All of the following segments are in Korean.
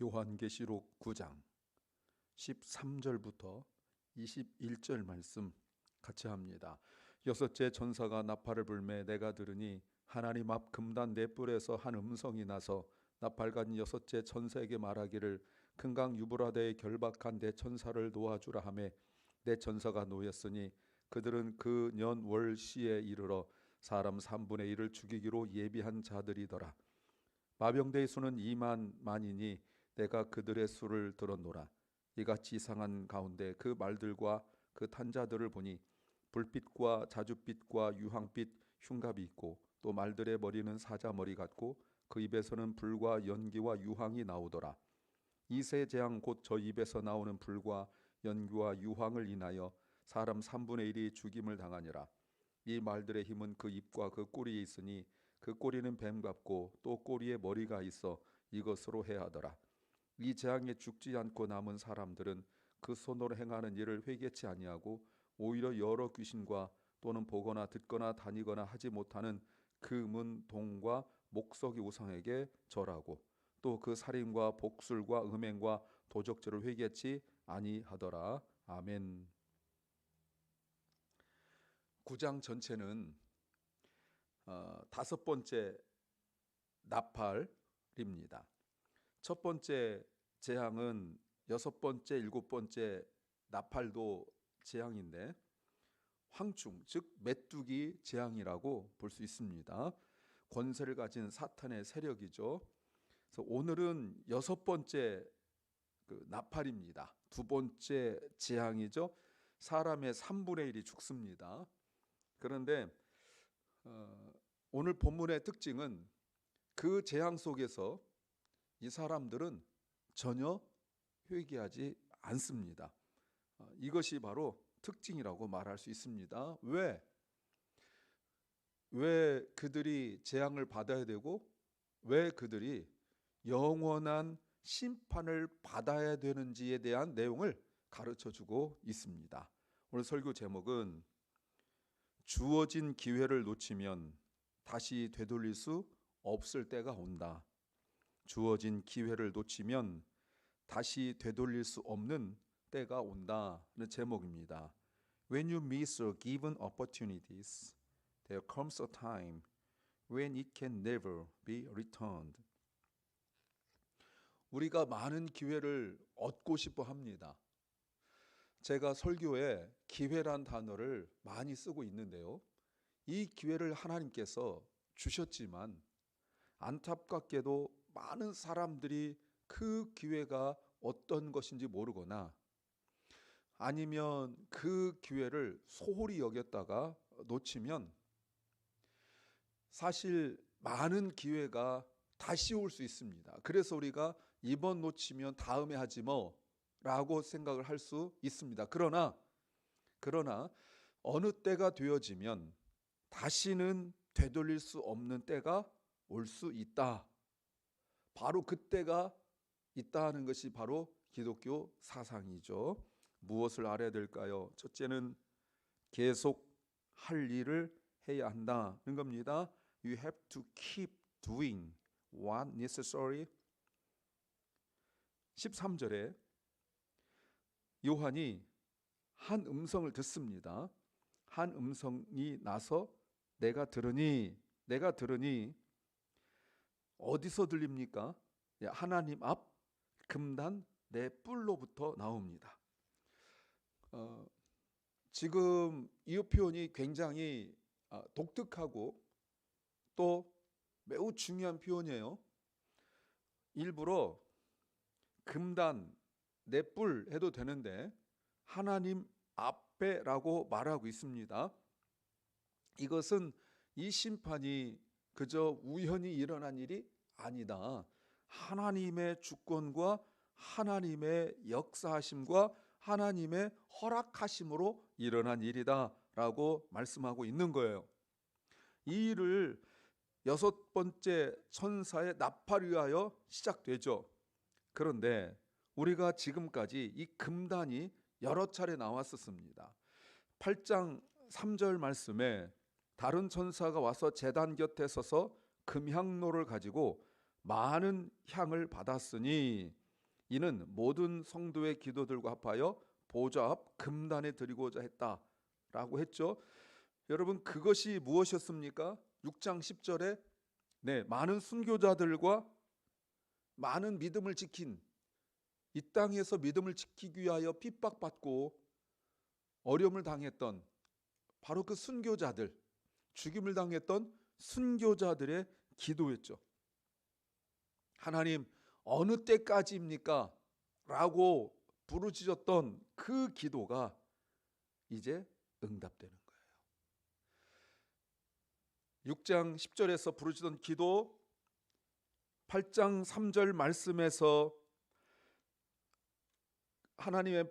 요한계시록 9장 13절부터 21절 말씀 같이 합니다. 여섯째 천사가 나팔을 불매 내가 들으니 하나님 앞 금단 네 뿔에서 한 음성이 나서 나팔 가진 여섯째 천사에게 말하기를 금강 유브라데의 결박한 네 천사를 놓아주라 하매 네 천사가 놓였으니 그들은 그 년 월 시에 이르러 사람 3분의 1을 죽이기로 예비한 자들이더라. 마병대의 수는 2만 만이니 내가 그들의 수를 들었노라. 이같이 이상한 가운데 그 말들과 그 탄자들을 보니 불빛과 자줏빛과 유황빛 흉갑이 있고 또 말들의 머리는 사자머리 같고 그 입에서는 불과 연기와 유황이 나오더라. 이 세 재앙 곧 저 입에서 나오는 불과 연기와 유황을 인하여 사람 3분의 1이 죽임을 당하니라. 이 말들의 힘은 그 입과 그 꼬리에 있으니 그 꼬리는 뱀 같고 또 꼬리에 머리가 있어 이것으로 해하더라. 이 재앙에 죽지 않고 남은 사람들은 그 손으로 행하는 일을 회개치 아니하고 오히려 여러 귀신과 또는 보거나 듣거나 다니거나 하지 못하는 금은 동과 목석이 우상에게 절하고 또 그 살인과 복술과 음행과 도적질을 회개치 아니하더라. 아멘. 9장 전체는 다섯 번째 나팔입니다. 첫 번째 재앙은 여섯 번째, 일곱 번째 나팔도 재앙인데 황충, 즉 메뚜기 재앙이라고 볼 수 있습니다. 권세를 가진 사탄의 세력이죠. 그래서 오늘은 여섯 번째 나팔입니다. 두 번째 재앙이죠. 사람의 3분의 1이 죽습니다. 그런데 오늘 본문의 특징은 그 재앙 속에서 이 사람들은 전혀 회개하지 않습니다. 이것이 바로 특징이라고 말할 수 있습니다. 왜 그들이 재앙을 받아야 되고 왜 그들이 영원한 심판을 받아야 되는지에 대한 내용을 가르쳐 주고 있습니다. 오늘 설교 제목은 주어진 기회를 놓치면 다시 되돌릴 수 없을 때가 온다. 주어진 기회를 놓치면 다시 되돌릴 수 없는 때가 온다는 제목입니다. When you miss your given opportunities, there comes a time when it can never be returned. 우리가 많은 기회를 얻고 싶어 합니다. 제가 설교에 기회란 단어를 많이 쓰고 있는데요. 이 기회를 하나님께서 주셨지만 안타깝게도 많은 사람들이 그 기회가 어떤 것인지 모르거나 아니면 그 기회를 소홀히 여겼다가 놓치면 사실 많은 기회가 다시 올 수 있습니다. 그래서 우리가 이번 놓치면 다음에 하지 뭐 라고 생각을 할 수 있습니다. 그러나 어느 때가 되어지면 다시는 되돌릴 수 없는 때가 올 수 있다. 바로 그때가 있다는 것이 바로 기독교 사상이죠. 무엇을 알아야 될까요? 첫째는 계속 할 일을 해야 한다는 겁니다. You have to keep doing what necessary. 13절에 요한이 한 음성을 듣습니다. 한 음성이 나서 내가 들으니 어디서 들립니까? 하나님 앞 금단 네 뿔로부터 나옵니다. 지금 이 표현이 굉장히 독특하고 또 매우 중요한 표현이에요. 일부러 금단 네 뿔 해도 되는데 하나님 앞에라고 말하고 있습니다. 이것은 이 심판이 그저 우연히 일어난 일이 아니다. 하나님의 주권과 하나님의 역사하심과 하나님의 허락하심으로 일어난 일이다 라고 말씀하고 있는 거예요. 이 일을 여섯 번째 천사의 나팔에 의하여 시작되죠. 그런데 우리가 지금까지 이 금단이 여러 차례 나왔었습니다. 8장 3절 말씀에 다른 천사가 와서 제단 곁에 서서 금향로를 가지고 많은 향을 받았으니 이는 모든 성도의 기도들과 합하여 보좌 앞 금단에 드리고자 했다라고 했죠. 여러분, 그것이 무엇이었습니까? 6장 10절에 많은 순교자들과 많은 믿음을 지킨, 이 땅에서 믿음을 지키기 위하여 핍박받고 어려움을 당했던 바로 그 순교자들, 죽임을 당했던 순교자들의 기도였죠. 하나님, 어느 때까지입니까? 라고 부르짖었던 그 기도가 이제 응답되는 거예요. 6장 10절에서 부르짖던 기도, 8장 3절 말씀에서 하나님의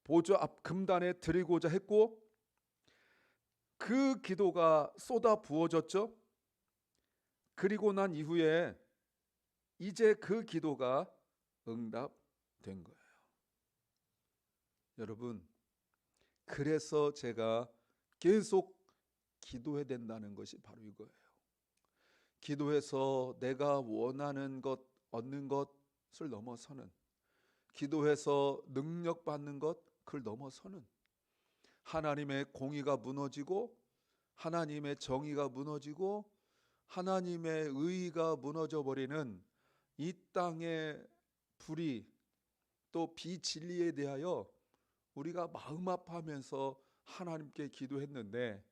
보좌 앞 금단에 드리고자 했고, 그 기도가 쏟아 부어졌죠. 그리고 난 이후에 이제 그 기도가 응답된 거예요. 여러분, 그래서 제가 계속 기도해야 된다는 것이 바로 이거예요. 기도해서 내가 원하는 것, 얻는 것을 넘어서는, 기도해서 능력 받는 것, 그걸 넘어서는, 하나님의 공의가 무너지고 하나님의 정의가 무너지고 하나님의 의의가 무너져 버리는 이 땅의 불의, 또 비진리에 대하여 우리가 마음 아파하면서 하나님께 기도했는데,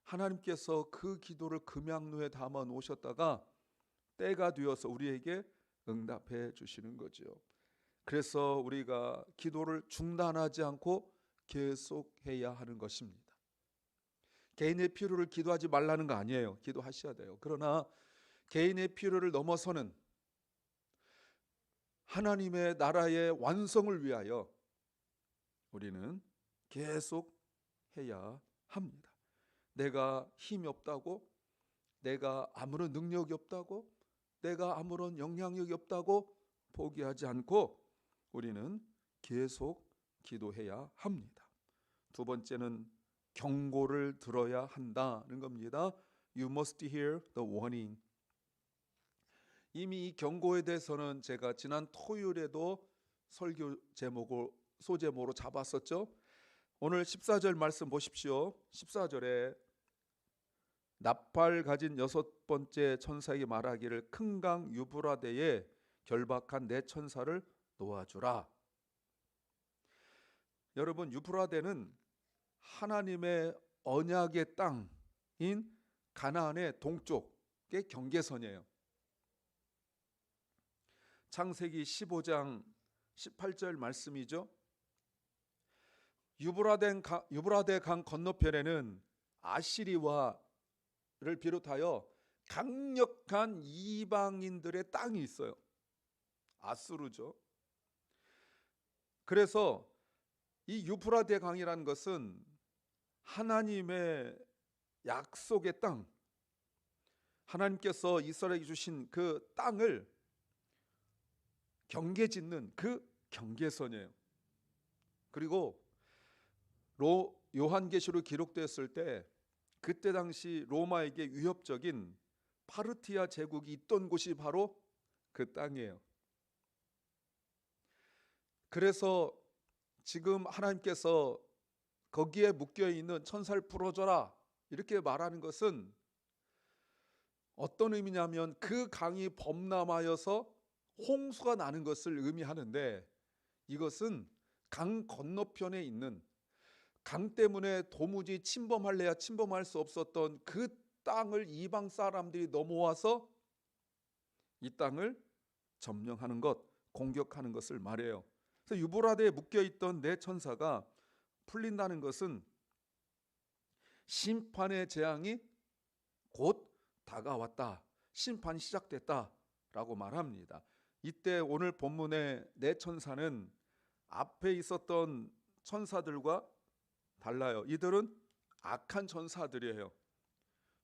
하나님께서 그 기도를 금양로에 담아 놓으셨다가 때가 되어서 우리에게 응답해 주시는 거죠. 그래서 우리가 기도를 중단하지 않고 계속해야 하는 것입니다. 개인의 필요를 기도하지 말라는 거 아니에요. 기도하셔야 돼요. 그러나 개인의 필요를 넘어서는 하나님의 나라의 완성을 위하여 우리는 계속 해야 합니다. 내가 힘이 없다고, 내가 아무런 능력이 없다고, 내가 아무런 영향력이 없다고 포기하지 않고 우리는 계속 기도해야 합니다. 두 번째는 경고를 들어야 한다는 겁니다. You must hear the warning. 이미 이 경고에 대해서는 제가 지난 토요일에도 설교 소제목으로 잡았었죠. 오늘 14절 말씀 보십시오. 14절에 나팔 가진 6번째 천사에게 말하기를 큰 강 유브라데에 결박한 내 천사를 놓아주라. 여러분, 유브라데는 하나님의 언약의 땅인 가나안의 동쪽의 경계선이에요. 창세기 15장 18절 말씀이죠. 유브라데 강 건너편에는 아시리와를 비롯하여 강력한 이방인들의 땅이 있어요. 아수르죠. 그래서 이 유브라데 강이라는 것은 하나님의 약속의 땅, 하나님께서 이스라엘에게 주신 그 땅을 경계짓는 그 경계선이에요. 그리고 요한계시록 기록되었을 때 그때 당시 로마에게 위협적인 파르티아 제국이 있던 곳이 바로 그 땅이에요. 그래서 지금 하나님께서 거기에 묶여있는 천사를 풀어줘라 이렇게 말하는 것은 어떤 의미냐면 그 강이 범람하여서 홍수가 나는 것을 의미하는데, 이것은 강 건너편에 있는, 강 때문에 도무지 침범할래야 침범할 수 없었던 그 땅을 이방 사람들이 넘어와서 이 땅을 점령하는 것, 공격하는 것을 말해요. 그래서 유브라데에 묶여있던 내 천사가 풀린다는 것은 심판의 재앙이 곧 다가왔다, 심판이 시작됐다라고 말합니다. 이때 오늘 본문의 내 천사는 앞에 있었던 천사들과 달라요. 이들은 악한 천사들이에요.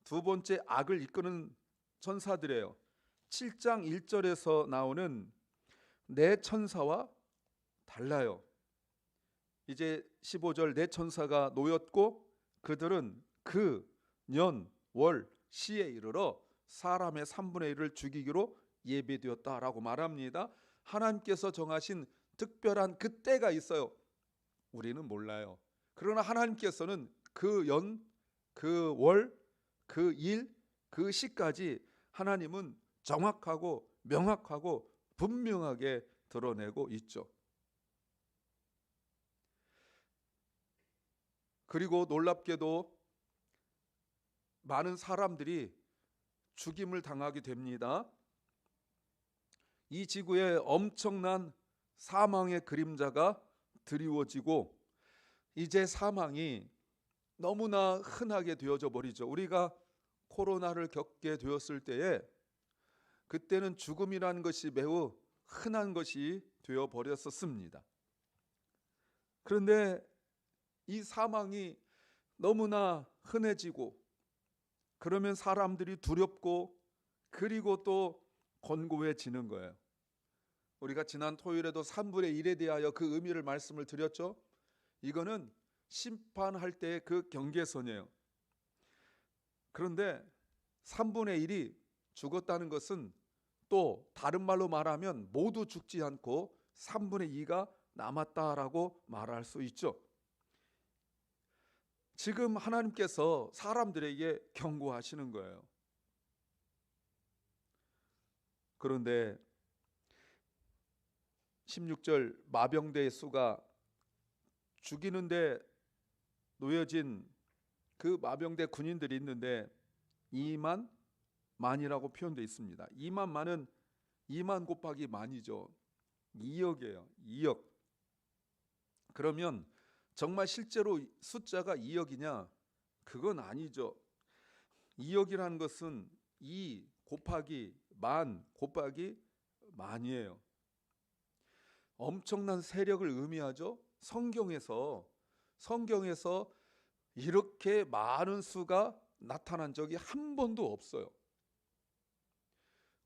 두 번째 악을 이끄는 천사들이에요. 7장 1절에서 나오는 내 천사와 달라요. 이제 15절 내 천사가 놓였고 그들은 그 년, 월, 시에 이르러 사람의 3분의 1을 죽이기로 예비되었다라고 말합니다. 하나님께서 정하신 특별한 그 때가 있어요. 우리는 몰라요. 그러나 하나님께서는 그 연, 그 월, 그 일, 그 시까지 하나님은 정확하고 명확하고 분명하게 드러내고 있죠. 그리고 놀랍게도 많은 사람들이 죽임을 당하게 됩니다. 이 지구에 엄청난 사망의 그림자가 드리워지고 이제 사망이 너무나 흔하게 되어져 버리죠. 우리가 코로나를 겪게 되었을 때에 그때는 죽음이라는 것이 매우 흔한 것이 되어 버렸었습니다. 그런데 이 사망이 너무나 흔해지고 그러면 사람들이 두렵고 그리고 또 권고해지는 거예요. 우리가 지난 토요일에도 3분의 1에 대하여 그 의미를 말씀을 드렸죠. 이거는 심판할 때의 그 경계선이에요. 그런데 3분의 1이 죽었다는 것은 또 다른 말로 말하면 모두 죽지 않고 3분의 2가 남았다라고 말할 수 있죠. 지금 하나님께서 사람들에게 경고하시는 거예요. 그런데 16절 마병대의 수가 죽이는데 놓여진 그 마병대 군인들이 있는데 2만 만이라고 표현되어 있습니다. 2만 만은 2만 곱하기 만이죠. 2억이에요. 2억. 그러면 정말 실제로 숫자가 2억이냐? 그건 아니죠. 2억이라는 것은 2 곱하기 만 곱하기 만이에요. 엄청난 세력을 의미하죠. 성경에서 이렇게 많은 수가 나타난 적이 한 번도 없어요.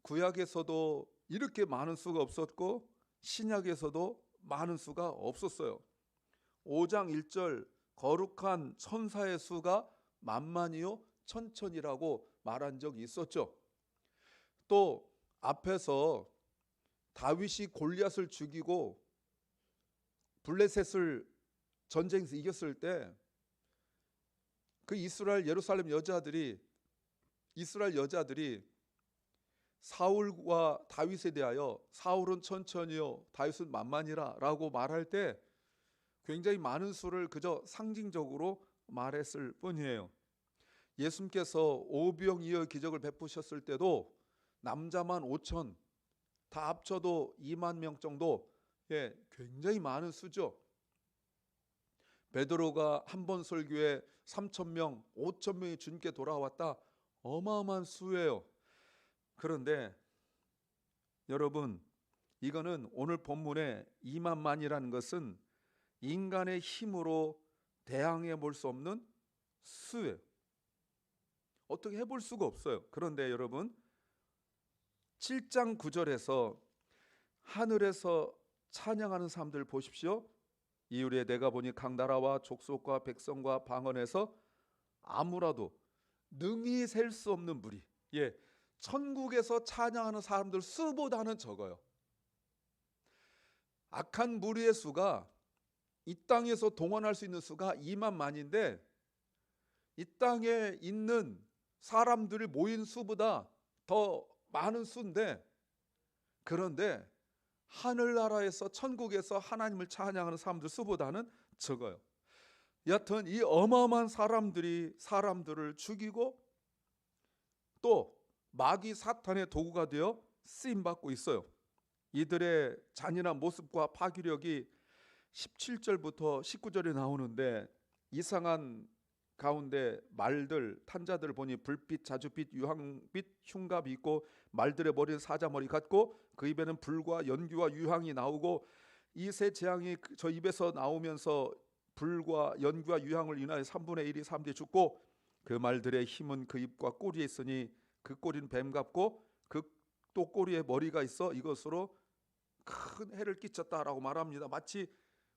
구약에서도 이렇게 많은 수가 없었고 신약에서도 많은 수가 없었어요. 5장 1절 거룩한 천사의 수가 만만이요 천천이라고 말한 적이 있었죠. 또 앞에서 다윗이 골리앗을 죽이고 블레셋을 전쟁에서 이겼을 때 그 이스라엘 여자들이 사울과 다윗에 대하여 사울은 천천히요 다윗은 만만이라 라고 말할 때 굉장히 많은 수를 그저 상징적으로 말했을 뿐이에요. 예수님께서 오병이어 기적을 베푸셨을 때도 남자만 5천 다 합쳐도 2만 명 정도, 굉장히 많은 수죠. 베드로가 한 번 설교에 3,000명, 5,000명이 주님께 돌아왔다. 어마어마한 수예요. 그런데 여러분, 이거는 오늘 본문의 2만 만이라는 것은 인간의 힘으로 대항해 볼 수 없는 수예요. 어떻게 해볼 수가 없어요. 그런데 여러분 7장 9절에서 하늘에서 찬양하는 사람들 보십시오. 이후에 내가 보니 각 나라와 족속과 백성과 방언에서 아무라도 능히 셀 수 없는 무리, 천국에서 찬양하는 사람들 수보다는 적어요. 악한 무리의 수가 이 땅에서 동원할 수 있는 수가 2만 만인데 이 땅에 있는 사람들이 모인 수보다 더 많은 수인데, 그런데 하늘나라에서 천국에서 하나님을 찬양하는 사람들 수보다는 적어요. 여하튼 이 어마어마한 사람들이 사람들을 죽이고 또 마귀 사탄의 도구가 되어 쓰임받고 있어요. 이들의 잔인한 모습과 파괴력이 17절부터 19절에 나오는데 이상한 가운데 말들, 탄자들을 보니 불빛, 자주빛, 유황빛, 흉갑이 있고 말들의 머리는 사자머리 같고 그 입에는 불과 연기와 유황이 나오고 이 세 재앙이 저 입에서 나오면서 불과 연기와 유황을 인하여 3분의 1이 사람들이 죽고 그 말들의 힘은 그 입과 꼬리에 있으니 그 꼬리는 뱀 같고 그 또 꼬리에 머리가 있어 이것으로 큰 해를 끼쳤다라고 말합니다. 마치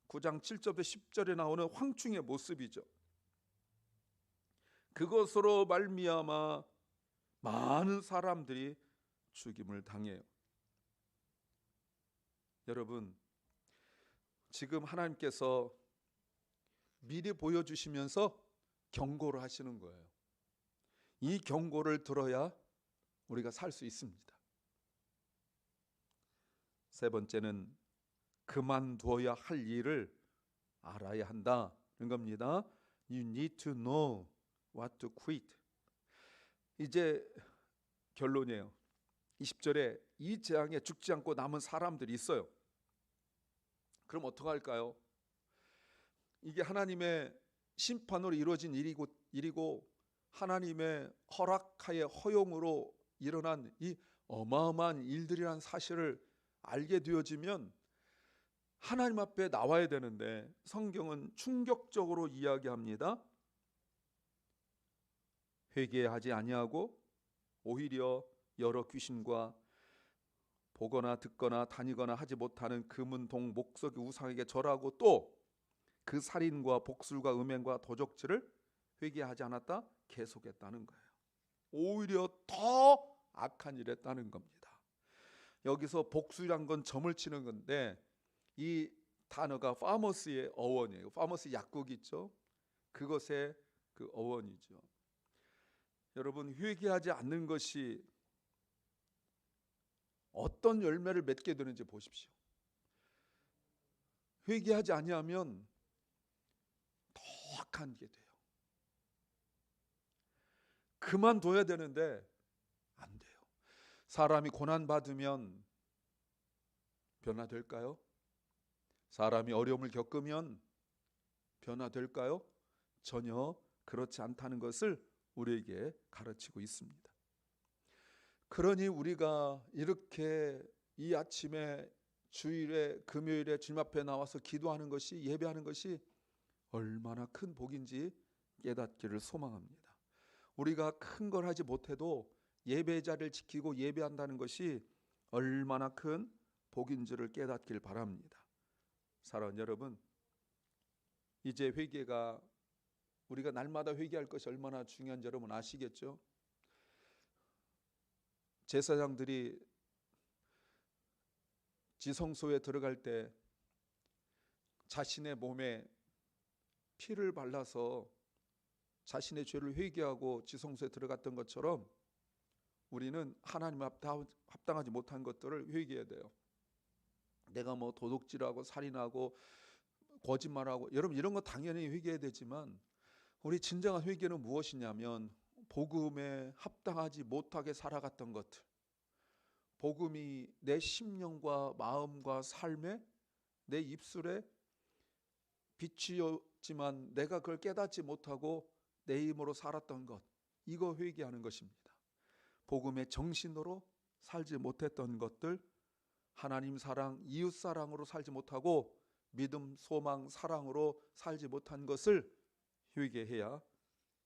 9장 7절부터 10절에 나오는 황충의 모습이죠. 그것으로 말미암아 많은 사람들이 죽임을 당해요. 여러분, 지금 하나님께서 미리 보여주시면서 경고를 하시는 거예요. 이 경고를 들어야 우리가 살 수 있습니다. 세 번째는 그만두어야 할 일을 알아야 한다는 겁니다. You need to know what to quit. 이제 결론이에요. 20절에 이 재앙에 죽지 않고 남은 사람들이 있어요. 그럼 어떡할까요? 이게 하나님의 심판으로 이루어진 일이고 하나님의 허락하에 허용으로 일어난 이 어마어마한 일들이라는 사실을 알게 되어지면 하나님 앞에 나와야 되는데 성경은 충격적으로 이야기합니다. 회개하지 아니하고 오히려 여러 귀신과 보거나 듣거나 다니거나 하지 못하는 금은 동 목석이 우상에게 절하고 또 그 살인과 복술과 음행과 도적질을 회개하지 않았다 계속했다는 거예요. 오히려 더 악한 일을 했다는 겁니다. 여기서 복술이란 건 점을 치는 건데 이 단어가 파머스의 어원이에요. 파머스 약국 있죠. 그것의 그 어원이죠. 여러분, 회개하지 않는 것이 어떤 열매를 맺게 되는지 보십시오. 회개하지 아니하면 더 악한 게 돼요. 그만둬야 되는데 안 돼요. 사람이 고난받으면 변화될까요? 사람이 어려움을 겪으면 변화될까요? 전혀 그렇지 않다는 것을 우리에게 가르치고 있습니다. 그러니 우리가 이렇게 이 아침에 주일에 금요일에 주님 앞에 나와서 기도하는 것이, 예배하는 것이 얼마나 큰 복인지 깨닫기를 소망합니다. 우리가 큰 걸 하지 못해도 예배 자리를 지키고 예배한다는 것이 얼마나 큰 복인지를 깨닫길 바랍니다. 사랑하는 여러분, 이제 회개가, 우리가 날마다 회개할 것이 얼마나 중요한지 여러분 아시겠죠? 제사장들이 지성소에 들어갈 때 자신의 몸에 피를 발라서 자신의 죄를 회개하고 지성소에 들어갔던 것처럼 우리는 하나님 앞에 합당하지 못한 것들을 회개해야 돼요. 내가 뭐 도둑질하고 살인하고 거짓말하고, 여러분 이런 거 당연히 회개해야 되지만 우리 진정한 회개는 무엇이냐면 복음에 합당하지 못하게 살아갔던 것들, 복음이 내 심령과 마음과 삶에, 내 입술에 빛이었지만 내가 그걸 깨닫지 못하고 내 힘으로 살았던 것, 이거 회개하는 것입니다. 복음의 정신으로 살지 못했던 것들, 하나님 사랑, 이웃 사랑으로 살지 못하고 믿음, 소망, 사랑으로 살지 못한 것을 회개해야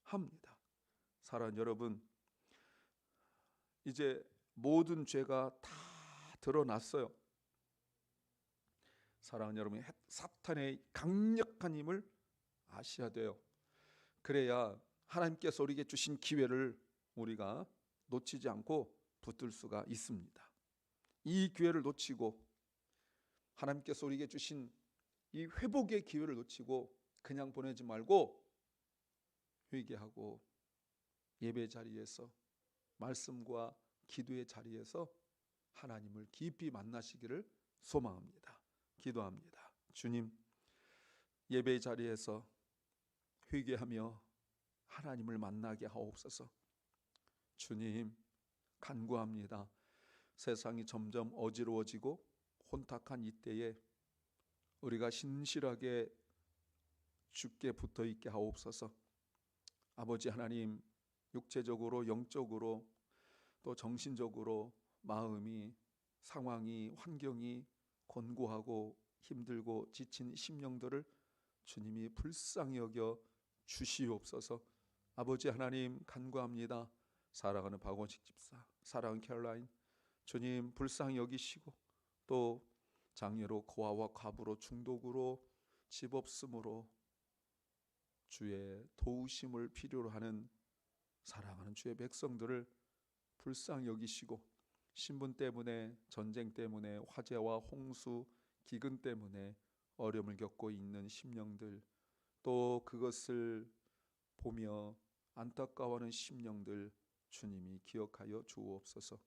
합니다. 사랑하는 여러분, 이제 모든 죄가 다 드러났어요. 사랑하는 여러분, 사탄의 강력한 힘을 아셔야 돼요. 그래야 하나님께서 우리에게 주신 기회를 우리가 놓치지 않고 붙들 수가 있습니다. 이 기회를 놓치고 하나님께서 우리에게 주신 이 회복의 기회를 놓치고 그냥 보내지 말고 회개하고 예배 자리에서, 말씀과 기도의 자리에서 하나님을 깊이 만나시기를 소망합니다. 기도합니다. 주님, 예배 자리에서 회개하며 하나님을 만나게 하옵소서. 주님, 간구합니다. 세상이 점점 어지러워지고 혼탁한 이때에 우리가 신실하게 주께 붙어 있게 하옵소서. 아버지 하나님, 육체적으로, 영적으로, 또 정신적으로 마음이, 상황이, 환경이 곤고하고 힘들고 지친 심령들을 주님이 불쌍히 여겨 주시옵소서. 아버지 하나님, 간구합니다. 사랑하는 박원식 집사, 사랑하는 캐롤라인, 주님 불쌍히 여기시고 또 장애로, 고아와 과부로, 중독으로, 집 없음으로 주의 도우심을 필요로 하는 사랑하는 주의 백성들을 불쌍히 여기시고, 신분 때문에, 전쟁 때문에, 화재와 홍수, 기근 때문에 어려움을 겪고 있는 심령들, 또 그것을 보며 안타까워하는 심령들 주님이 기억하여 주옵소서.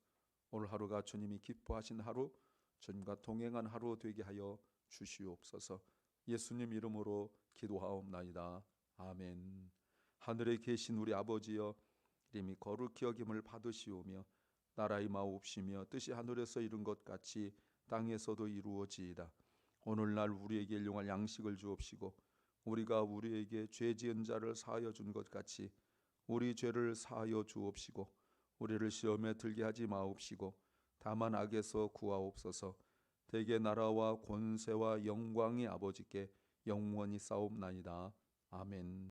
오늘 하루가 주님이 기뻐하신 하루, 주님과 동행한 하루 되게 하여 주시옵소서. 예수님 이름으로 기도하옵나이다. 아멘. 하늘에 계신 우리 아버지여, 이름이 거룩히 여김을 받으시오며 나라의 마옵시며 뜻이 하늘에서 이룬 것 같이 땅에서도 이루어지이다. 오늘날 우리에게 일용할 양식을 주옵시고 우리가 우리에게 죄 지은 자를 사하여 준 것 같이 우리 죄를 사하여 주옵시고 우리를 시험에 들게 하지 마옵시고 다만 악에서 구하옵소서. 대개 나라와 권세와 영광이 아버지께 영원히 싸움나이다. 아멘.